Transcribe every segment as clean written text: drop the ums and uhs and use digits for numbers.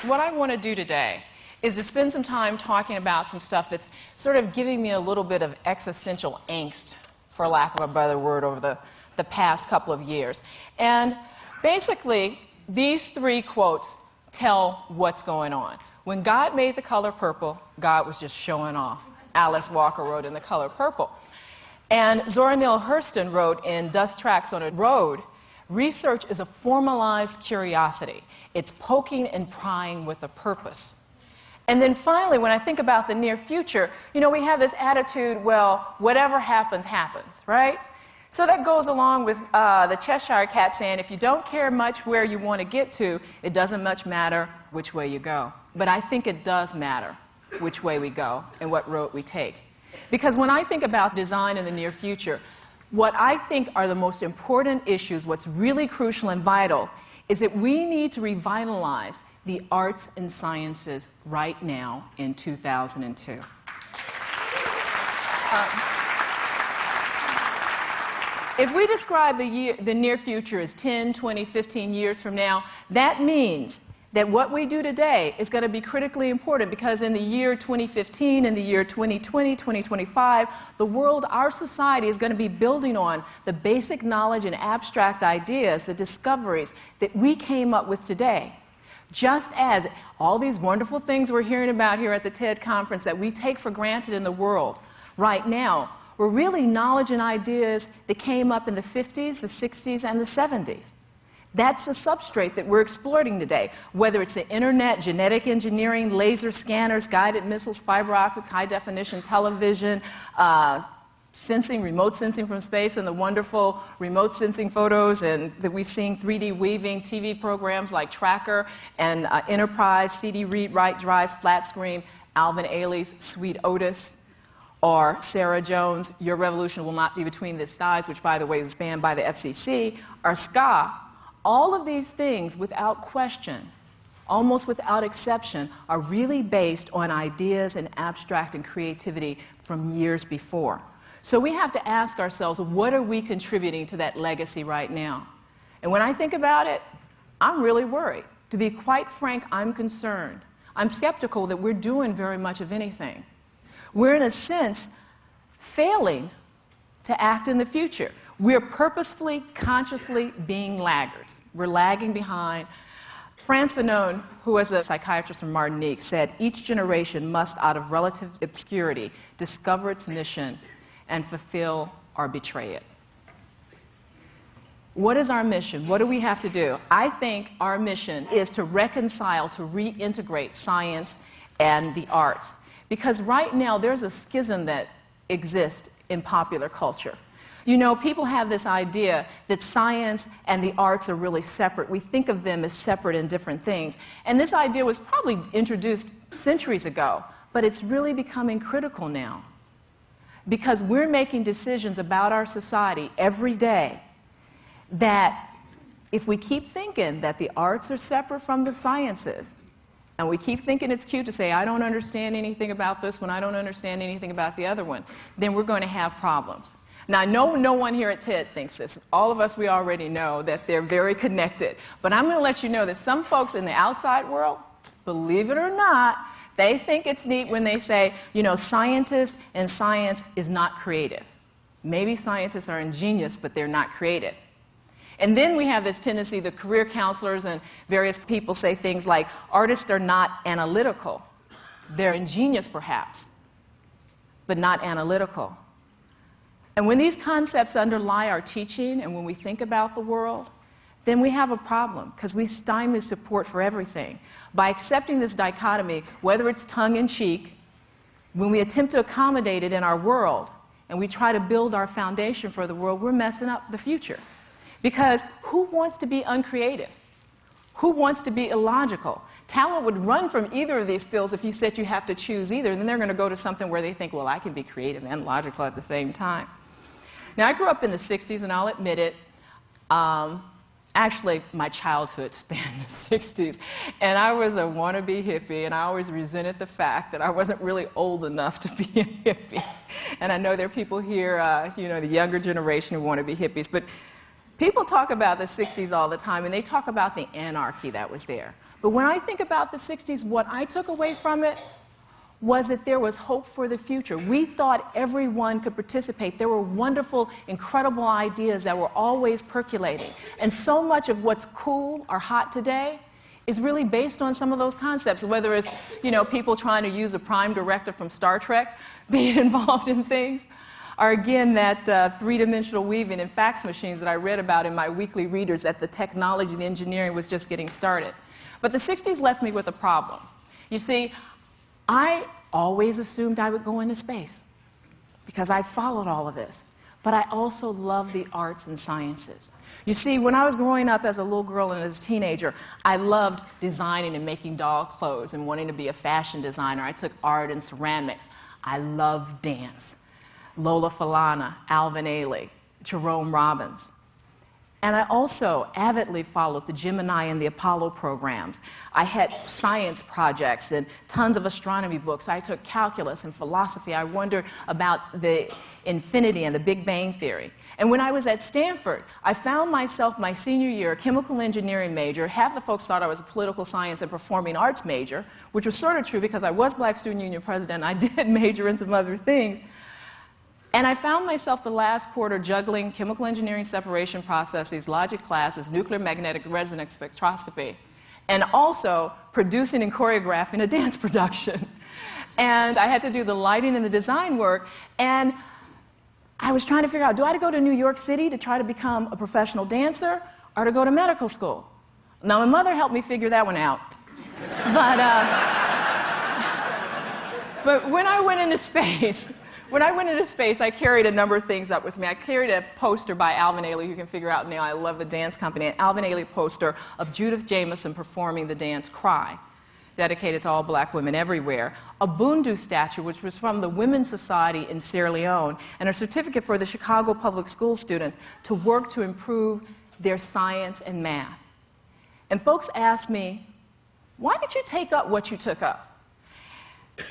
what I want to do today is to spend some time talking about some stuff that's sort of giving me a little bit of existential angst, for lack of a better word, over the past couple of years. And basically, these three quotes tell what's going on. When God made the color purple, God was just showing off. Alice Walker wrote in The Color Purple. And Zora Neale Hurston wrote in Dust Tracks on a Road, research is a formalized curiosity. It's poking and prying with a purpose. And then finally, when I think about the near future, you know, we have this attitude, well, whatever happens, happens, right? So that goes along with the Cheshire Cat saying, if you don't care much where you want to get to, it doesn't much matter which way you go. But I think it does matter which way we go and what road we take. Because when I think about design in the near future, what I think are the most important issues, what's really crucial and vital, is that we need to revitalize the arts and sciences right now in 2002. If we describe the near future as 10, 20, 15 years from now, that means that what we do today is going to be critically important, because in the year 2015, in the year 2020, 2025, the world, our society, is going to be building on the basic knowledge and abstract ideas, the discoveries that we came up with today. Just as all these wonderful things we're hearing about here at the TED conference that we take for granted in the world right now were really knowledge and ideas that came up in the 50s, the 60s, and the 70s. That's the substrate that we're exploiting today, whether it's the internet, genetic engineering, laser scanners, guided missiles, fiber optics, high-definition television, sensing, remote sensing from space, and the wonderful remote sensing photos and that we've seen 3D weaving, TV programs like Tracker and Enterprise, CD read-write drives, flat screen, Alvin Ailey's Sweet Otis, or Sarah Jones' Your Revolution Will Not Be Between These Thighs, which, by the way, is banned by the FCC, or ska. All of these things, without question, almost without exception, are really based on ideas and abstract and creativity from years before. So we have to ask ourselves, what are we contributing to that legacy right now? And when I think about it, I'm really worried. To be quite frank, I'm concerned. I'm skeptical that we're doing very much of anything. We're, in a sense, failing to act in the future. We're purposefully, consciously being laggards. We're lagging behind. Frantz Fanon, who was a psychiatrist from Martinique, said, each generation must, out of relative obscurity, discover its mission and fulfill or betray it. What is our mission? What do we have to do? I think our mission is to reconcile, to reintegrate science and the arts. Because right now there's a schism that exists in popular culture. You know, people have this idea that science and the arts are really separate. We think of them as separate and different things. And this idea was probably introduced centuries ago, but it's really becoming critical now. Because we're making decisions about our society every day that if we keep thinking that the arts are separate from the sciences, and we keep thinking it's cute to say, I don't understand anything about this one, I don't understand anything about the other one, then we're going to have problems. Now, I know no one here at TED thinks this. All of us, we already know that they're very connected. But I'm going to let you know that some folks in the outside world, believe it or not, they think it's neat when they say, you know, scientists and science is not creative. Maybe scientists are ingenious, but they're not creative. And then we have this tendency, the career counselors and various people say things like, artists are not analytical. They're ingenious, perhaps, but not analytical. And when these concepts underlie our teaching and when we think about the world, then we have a problem, because we stymie support for everything. By accepting this dichotomy, whether it's tongue-in-cheek, when we attempt to accommodate it in our world, and we try to build our foundation for the world, we're messing up the future. Because who wants to be uncreative? Who wants to be illogical? Talent would run from either of these fields if you said you have to choose either, and then they're going to go to something where they think, well, I can be creative and logical at the same time. Now, I grew up in the 60s, and I'll admit it. Actually, my childhood spanned the 60s, and I was a wannabe hippie, and I always resented the fact that I wasn't really old enough to be a hippie. And I know there are people here, you know, the younger generation who want to be hippies, but People talk about the 60s all the time, and they talk about the anarchy that was there. But when I think about the 60s, what I took away from it was that there was hope for the future. We thought everyone could participate. There were wonderful, incredible ideas that were always percolating. And so much of what's cool or hot today is really based on some of those concepts, whether it's, people trying to use a prime directive from Star Trek, being involved in things, or again, that three-dimensional weaving and fax machines that I read about in my weekly readers, that the technology and engineering was just getting started. But the 60s left me with a problem. You see, I always assumed I would go into space because I followed all of this. But I also love the arts and sciences. You see, when I was growing up as a little girl and as a teenager, I loved designing and making doll clothes and wanting to be a fashion designer. I took art and ceramics. I loved dance. Lola Falana, Alvin Ailey, Jerome Robbins. And I also avidly followed the Gemini and the Apollo programs. I had science projects and tons of astronomy books. I took calculus and philosophy. I wondered about the infinity and the Big Bang Theory. And when I was at Stanford, I found myself my senior year a chemical engineering major. Half the folks thought I was a political science and performing arts major, which was sort of true because I was Black Student Union president and I did major in some other things. And I found myself the last quarter juggling chemical engineering separation processes, logic classes, nuclear magnetic resonance spectroscopy, and also producing and choreographing a dance production. And I had to do the lighting and the design work, and I was trying to figure out, do I go to New York City to try to become a professional dancer, or to go to medical school? Now, my mother helped me figure that one out. But when I went into space, I carried a number of things up with me. I carried a poster by Alvin Ailey, who you can figure out now I love the dance company, an Alvin Ailey poster of Judith Jamison performing the dance Cry, dedicated to all black women everywhere, a Bundu statue, which was from the Women's Society in Sierra Leone, and a certificate for the Chicago public school students to work to improve their science and math. And folks asked me, why did you take up what you took up?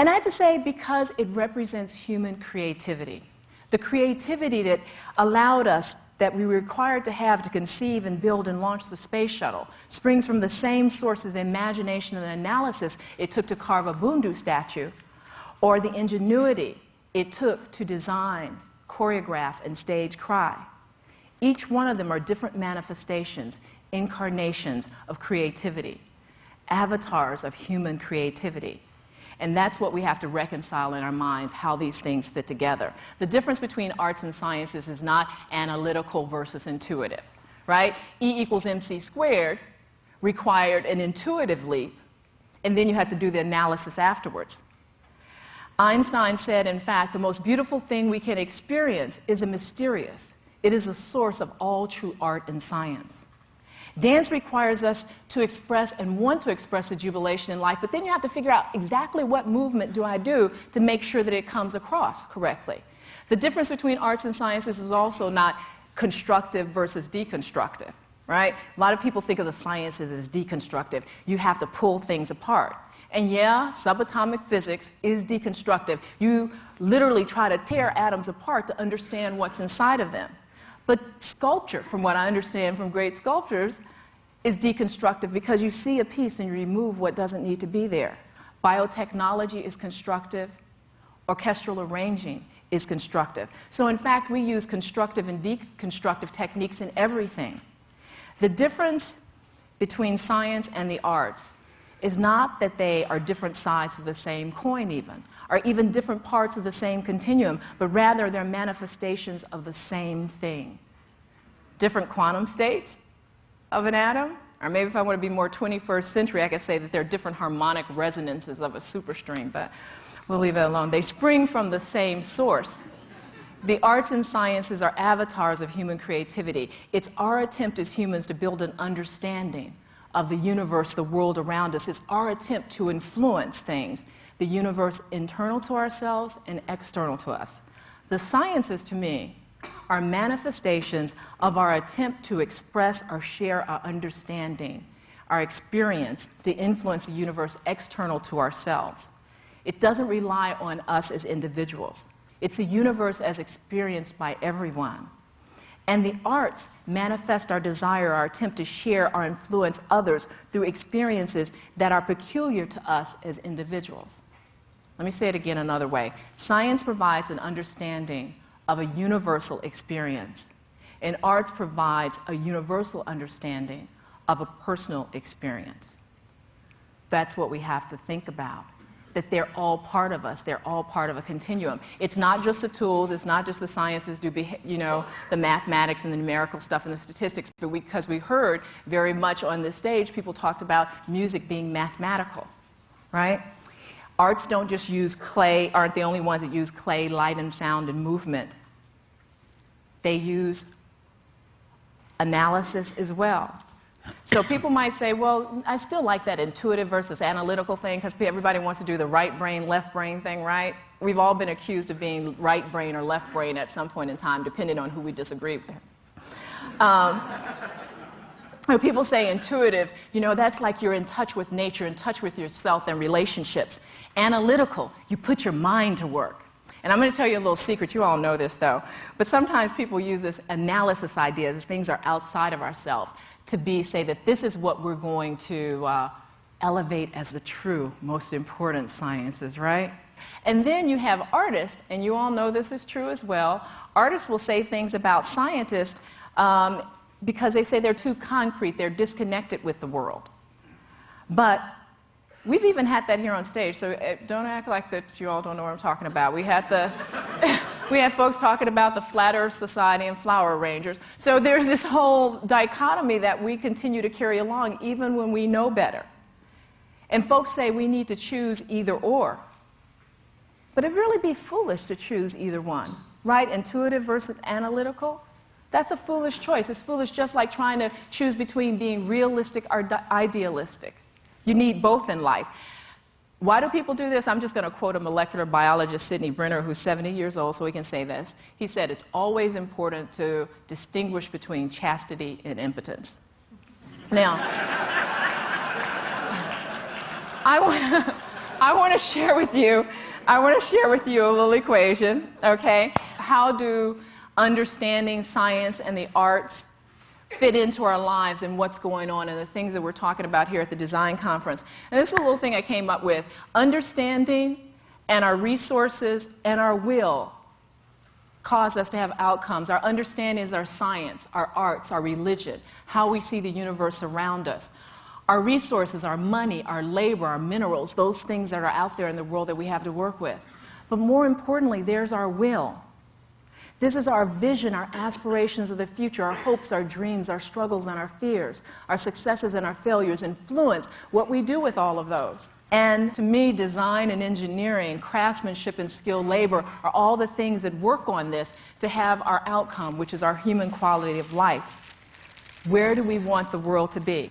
And I had to say, because it represents human creativity. The creativity that allowed us, that we were required to have to conceive and build and launch the space shuttle, springs from the same sources of imagination and analysis it took to carve a Bundu statue, or the ingenuity it took to design, choreograph, and stage Cry. Each one of them are different manifestations, incarnations of creativity, avatars of human creativity. And that's what we have to reconcile in our minds, how these things fit together. The difference between arts and sciences is not analytical versus intuitive, right? E equals mc squared required an intuitive leap, and then you had to do the analysis afterwards. Einstein said, in fact, the most beautiful thing we can experience is a mysterious. It is the source of all true art and science. Dance requires us to express and want to express the jubilation in life, but then you have to figure out exactly what movement do I do to make sure that it comes across correctly. The difference between arts and sciences is also not constructive versus deconstructive, right? A lot of people think of the sciences as deconstructive. You have to pull things apart. And yeah, subatomic physics is deconstructive. You literally try to tear atoms apart to understand what's inside of them. But sculpture, from what I understand from great sculptors, is deconstructive because you see a piece and you remove what doesn't need to be there. Biotechnology is constructive. Orchestral arranging is constructive. So in fact, we use constructive and deconstructive techniques in everything. The difference between science and the arts is not that they are different sides of the same coin even, or even different parts of the same continuum, but rather they're manifestations of the same thing. Different quantum states of an atom, or maybe if I want to be more 21st century, I could say that they're different harmonic resonances of a superstring, but we'll leave it alone. They spring from the same source. The arts and sciences are avatars of human creativity. It's our attempt as humans to build an understanding of the universe, the world around us. It's our attempt to influence things, the universe internal to ourselves and external to us. The sciences, to me, are manifestations of our attempt to express or share our understanding, our experience to influence the universe external to ourselves. It doesn't rely on us as individuals. It's a universe as experienced by everyone. And the arts manifest our desire, our attempt to share or influence others through experiences that are peculiar to us as individuals. Let me say it again another way. Science provides an understanding of a universal experience, and arts provides a universal understanding of a personal experience. That's what we have to think about, that they're all part of us. They're all part of a continuum. It's not just the tools. It's not just the sciences, the mathematics and the numerical stuff and the statistics, but because we heard very much on this stage, people talked about music being mathematical, right? Arts don't just use clay, aren't the only ones that use clay, light, and sound and movement. They use analysis as well. So people might say, well, I still like that intuitive versus analytical thing because everybody wants to do the right brain, left brain thing, right? We've all been accused of being right brain or left brain at some point in time, depending on who we disagree with. When people say intuitive, that's like you're in touch with nature, in touch with yourself and relationships. Analytical, you put your mind to work. And I'm going to tell you a little secret. You all know this, though. But sometimes people use this analysis idea, that things are outside of ourselves, to say that this is what we're going to elevate as the true, most important sciences, right? And then you have artists, and you all know this is true as well. Artists will say things about scientists because they say they're too concrete, they're disconnected with the world. But we've even had that here on stage, so don't act like that you all don't know what I'm talking about. We had folks talking about the Flat Earth Society and flower arrangers. So there's this whole dichotomy that we continue to carry along even when we know better. And folks say we need to choose either or. But it'd really be foolish to choose either one, right? Intuitive versus analytical. That's a foolish choice. It's foolish just like trying to choose between being realistic or idealistic. You need both in life. Why do people do this? I'm just going to quote a molecular biologist, Sidney Brenner, who's 70 years old, so he can say this. He said, it's always important to distinguish between chastity and impotence. Now, I want to share with you a little equation, okay? How do understanding science and the arts fit into our lives and what's going on and the things that we're talking about here at the design conference. And this is a little thing I came up with. Understanding and our resources and our will cause us to have outcomes. Our understanding is our science, our arts, our religion, how we see the universe around us. Our resources, our money, our labor, our minerals, those things that are out there in the world that we have to work with. But more importantly, there's our will. This is our vision, our aspirations of the future, our hopes, our dreams, our struggles and our fears, our successes and our failures influence what we do with all of those. And to me, design and engineering, craftsmanship and skilled labor are all the things that work on this to have our outcome, which is our human quality of life. Where do we want the world to be?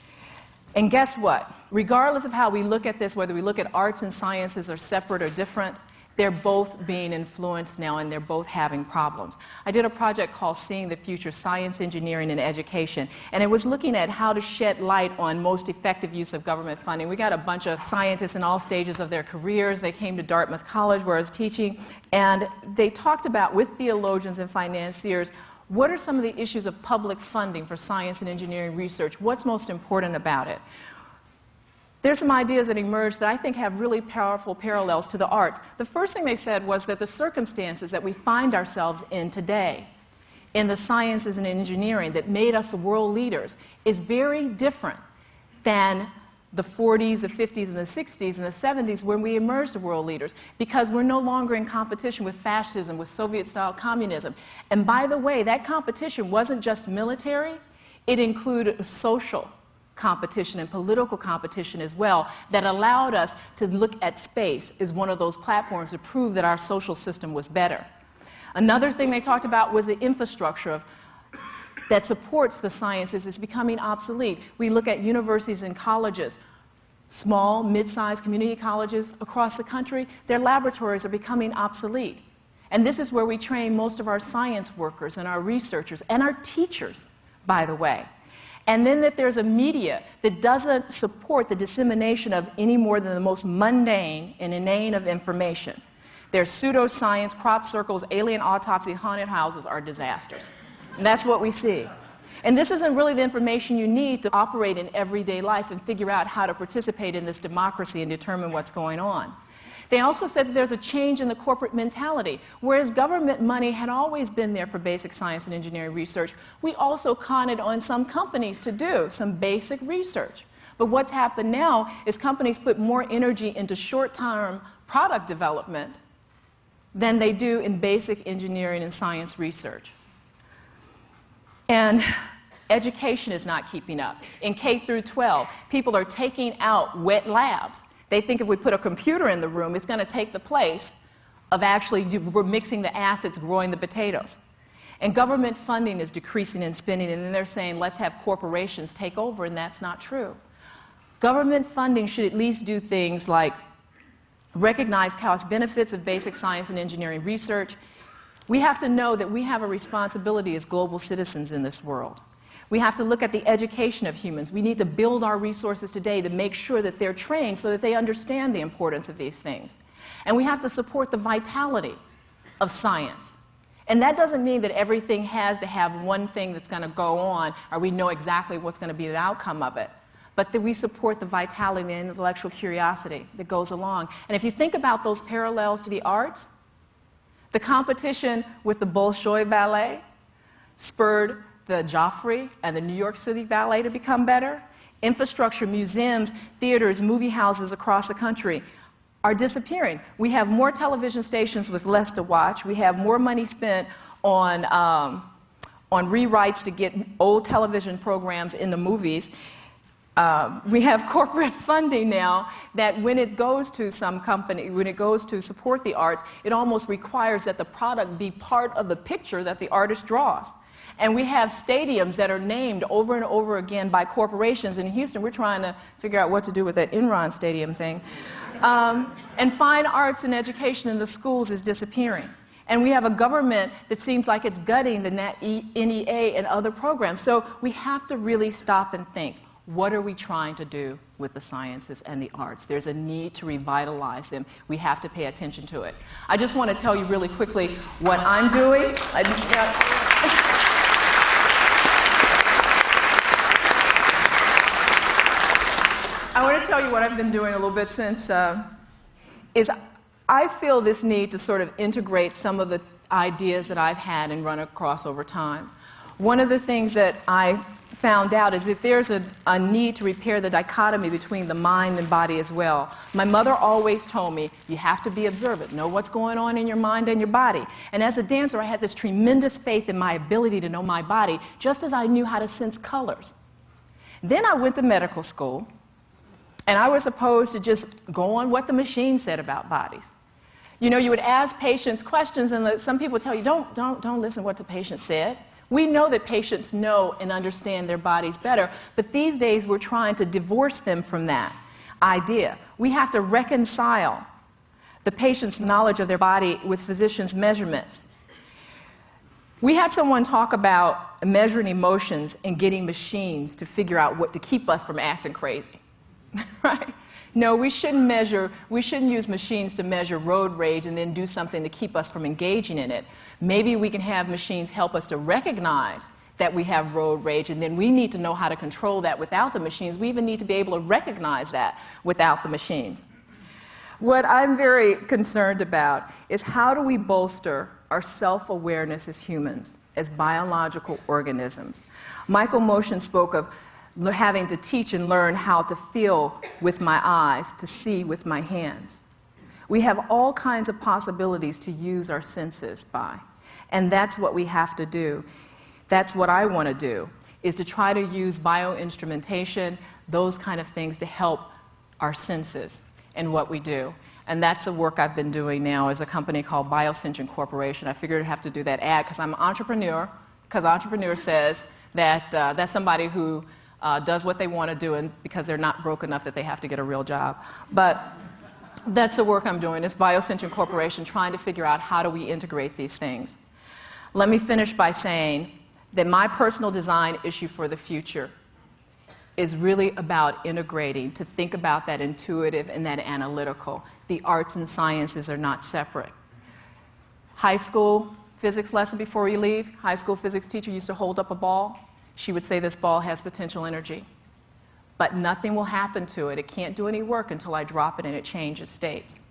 And guess what? Regardless of how we look at this, whether we look at arts and sciences are separate or different, they're both being influenced now, and they're both having problems. I did a project called Seeing the Future, Science, Engineering, and Education, and it was looking at how to shed light on most effective use of government funding. We got a bunch of scientists in all stages of their careers. They came to Dartmouth College, where I was teaching, and they talked about, with theologians and financiers, what are some of the issues of public funding for science and engineering research? What's most important about it? There's some ideas that emerged that I think have really powerful parallels to the arts. The first thing they said was that the circumstances that we find ourselves in today, in the sciences and engineering that made us the world leaders, is very different than the 40s, the 50s, and the 60s, and the 70s when we emerged the world leaders, because we're no longer in competition with fascism, with Soviet-style communism. And by the way, that competition wasn't just military, it included social competition and political competition as well, that allowed us to look at space as one of those platforms to prove that our social system was better. Another thing they talked about was the infrastructure that supports the sciences is becoming obsolete. We look at universities and colleges, small, mid-sized community colleges across the country, their laboratories are becoming obsolete. And this is where we train most of our science workers and our researchers and our teachers, by the way. And then that there's a media that doesn't support the dissemination of any more than the most mundane and inane of information. There's pseudoscience, crop circles, alien autopsy, haunted houses are disasters. And that's what we see. And this isn't really the information you need to operate in everyday life and figure out how to participate in this democracy and determine what's going on. They also said that there's a change in the corporate mentality. Whereas government money had always been there for basic science and engineering research, we also counted on some companies to do some basic research. But what's happened now is companies put more energy into short-term product development than they do in basic engineering and science research. And education is not keeping up. In K through 12, people are taking out wet labs. They think if we put a computer in the room, it's going to take the place of actually we're mixing the acids, growing the potatoes. And government funding is decreasing in spending, and then they're saying, let's have corporations take over, and that's not true. Government funding should at least do things like recognize cost benefits of basic science and engineering research. We have to know that we have a responsibility as global citizens in this world. We have to look at the education of humans. We need to build our resources today to make sure that they're trained so that they understand the importance of these things. And we have to support the vitality of science. And that doesn't mean that everything has to have one thing that's going to go on, or we know exactly what's going to be the outcome of it. But that we support the vitality and intellectual curiosity that goes along. And if you think about those parallels to the arts, the competition with the Bolshoi Ballet spurred the Joffrey and the New York City Ballet to become better. Infrastructure, museums, theaters, movie houses across the country are disappearing. We have more television stations with less to watch. We have more money spent on rewrites to get old television programs in the movies. We have corporate funding now that when it goes to some company, when it goes to support the arts, it almost requires that the product be part of the picture that the artist draws. And we have stadiums that are named over and over again by corporations. In Houston, we're trying to figure out what to do with that Enron Stadium thing. And fine arts and education in the schools is disappearing. And we have a government that seems like it's gutting the NEA and other programs. So we have to really stop and think. What are we trying to do with the sciences and the arts? There's a need to revitalize them. We have to pay attention to it. I just want to tell you really quickly what I'm doing. I want to tell you what I've been doing a little bit since, is I feel this need to sort of integrate some of the ideas that I've had and run across over time. One of the things that I found out is that there's a need to repair the dichotomy between the mind and body as well. My mother always told me, you have to be observant, know what's going on in your mind and your body. And as a dancer, I had this tremendous faith in my ability to know my body, just as I knew how to sense colors. Then I went to medical school, and I was supposed to just go on what the machine said about bodies. You know, you would ask patients questions, and some people tell you, don't listen to what the patient said. We know that patients know and understand their bodies better, but these days we're trying to divorce them from that idea. We have to reconcile the patient's knowledge of their body with physicians' measurements. We had someone talk about measuring emotions and getting machines to figure out what to keep us from acting crazy, right? No, we shouldn't use machines to measure road rage and then do something to keep us from engaging in it. Maybe we can have machines help us to recognize that we have road rage, and then we need to know how to control that without the machines. We even need to be able to recognize that without the machines. What I'm very concerned about is how do we bolster our self-awareness as humans, as biological organisms. MaeJemison spoke of having to teach and learn how to feel with my eyes, to see with my hands. We have all kinds of possibilities to use our senses by, and that's what we have to do. That's what I want to do, is to try to use bioinstrumentation, those kind of things to help our senses and what we do. And that's the work I've been doing now as a company called Biocentric Corporation. I figured I'd have to do that ad because I'm an entrepreneur, because entrepreneur says that that's somebody who does what they want to do and because they're not broke enough that they have to get a real job. But that's the work I'm doing. It's Biocentric Corporation, trying to figure out how do we integrate these things. Let me finish by saying that my personal design issue for the future is really about integrating, to think about that intuitive and that analytical. The arts and sciences are not separate. High school, physics lesson before we leave, high school physics teacher used to hold up a ball. She would say this ball has potential energy, but nothing will happen to it. It can't do any work until I drop it and it changes states.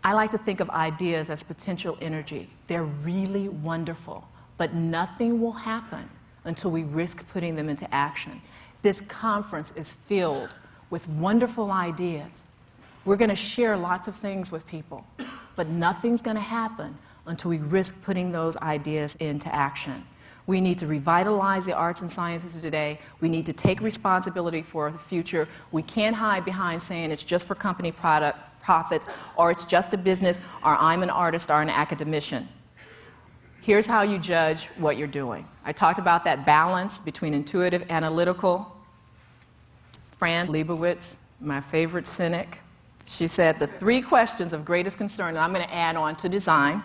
I like to think of ideas as potential energy. They're really wonderful, but nothing will happen until we risk putting them into action. This conference is filled with wonderful ideas. We're going to share lots of things with people, but nothing's going to happen until we risk putting those ideas into action. We need to revitalize the arts and sciences today. We need to take responsibility for the future. We can't hide behind saying it's just for company profits, or it's just a business, or I'm an artist or an academician. Here's how you judge what you're doing. I talked about that balance between intuitive, analytical. Fran Lebowitz, my favorite cynic, she said the 3 questions of greatest concern, and I'm going to add on to design,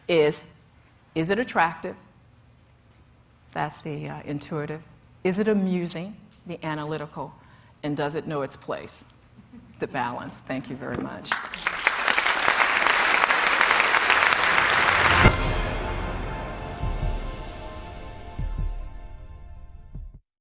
is it attractive? That's the intuitive. Is it amusing? The analytical. And does it know its place? The balance. Thank you very much.